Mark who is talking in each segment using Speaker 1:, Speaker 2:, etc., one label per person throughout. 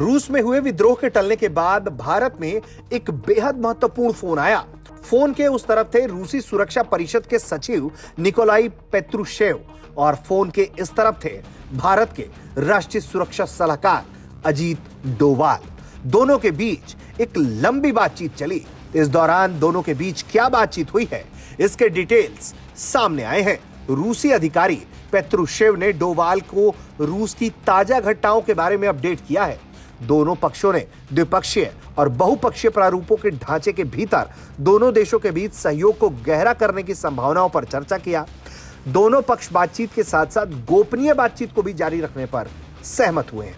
Speaker 1: रूस में हुए विद्रोह के टलने के बाद भारत में एक बेहद महत्वपूर्ण फोन आया। फोन के उस तरफ थे रूसी सुरक्षा परिषद के सचिव निकोलाई पेत्रुशेव और फोन के इस तरफ थे भारत के राष्ट्रीय सुरक्षा सलाहकार अजीत डोवाल। दोनों के बीच एक लंबी बातचीत चली। इस दौरान दोनों के बीच क्या बातचीत हुई है, इसके डिटेल्स सामने आए हैं। रूसी अधिकारी पेत्रुशेव ने डोवाल को रूस की ताजा घटनाओं के बारे में अपडेट किया है। दोनों पक्षों ने द्विपक्षीय और बहुपक्षीय प्रारूपों के ढांचे के भीतर दोनों देशों के बीच सहयोग को गहरा करने की संभावनाओं पर चर्चा किया। दोनों पक्ष बातचीत के साथ साथ गोपनीय बातचीत को भी जारी रखने पर सहमत हुए हैं।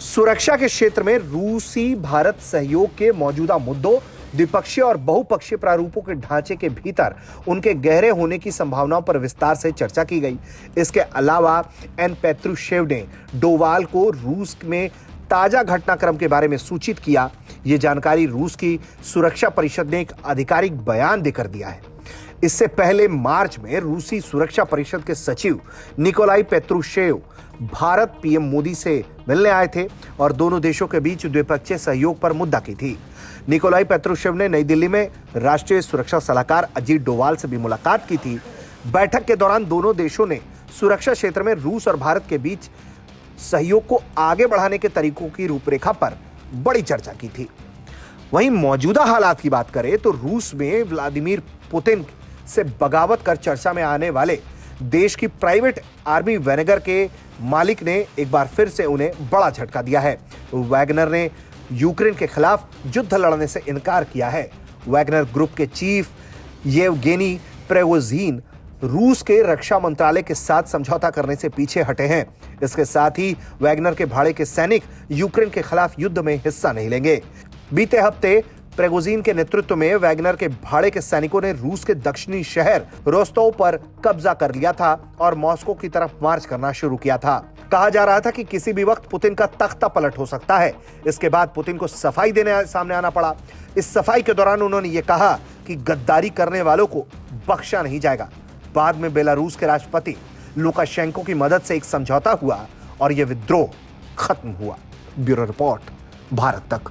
Speaker 1: सुरक्षा के क्षेत्र में रूसी भारत सहयोग के मौजूदा मुद्दों, द्विपक्षीय और बहुपक्षीय प्रारूपों के ढांचे के भीतर उनके गहरे होने की संभावनाओं पर विस्तार से चर्चा की गई। इसके अलावा एन पेत्रुशेव ने डोवाल को रूस में ताजा घटनाक्रम के बारे में सूचित किया। यह जानकारी रूस की सुरक्षा परिषद ने एक आधिकारिक बयान देकर दिया है। इससे पहले मार्च में रूसी सुरक्षा परिषद के सचिव Nikolai Patrushev Bharat PM Modi से मिलने आए थे और दोनों देशों के बीच द्विपक्षीय सहयोग पर मुद्दा की थी। निकोलाई पेत्रुशेव ने नई दिल्ली में राष्ट्रीय सुरक्षा सलाहकार अजीत डोवाल से भी मुलाकात की थी। बैठक के दौरान दोनों देशों ने सुरक्षा क्षेत्र में रूस और भारत के बीच सहयोग को आगे बढ़ाने के तरीकों की रूपरेखा पर बड़ी चर्चा की थी। वहीं मौजूदा हालात की बात करें तो रूस में व्लादिमीर पुतिन से बगावत कर चर्चा में आने वाले देश की प्राइवेट आर्मी वैगनर के मालिक ने एक बार फिर से उन्हें बड़ा झटका दिया है। वैगनर ने यूक्रेन के खिलाफ युद्ध लड़ने से इनकार किया है। वैगनर ग्रुप के चीफ येवगेनी प्रिगोजिन रूस के रक्षा मंत्रालय के साथ समझौता करने से पीछे हटे हैं। इसके साथ ही वैगनर के भाड़े के सैनिक यूक्रेन के खिलाफ युद्ध में हिस्सा नहीं लेंगे। बीते हफ्ते प्रिगोजिन के नेतृत्व में वैगनर के भाड़े के सैनिकों ने रूस के दक्षिणी शहर रोस्तोव पर कब्जा कर लिया था और मॉस्को की तरफ मार्च करना शुरू किया था। कहा जा रहा था कि किसी भी वक्त पुतिन का तख्ता पलट हो सकता है। इसके बाद पुतिन को सफाई देने सामने आना पड़ा। इस सफाई के दौरान उन्होंने ये कहा कि गद्दारी करने वालों को बख्शा नहीं जाएगा। बाद में बेलारूस के राष्ट्रपति लुकाशेंको की मदद से एक समझौता हुआ और यह विद्रोह खत्म हुआ। ब्यूरो रिपोर्ट, भारत तक।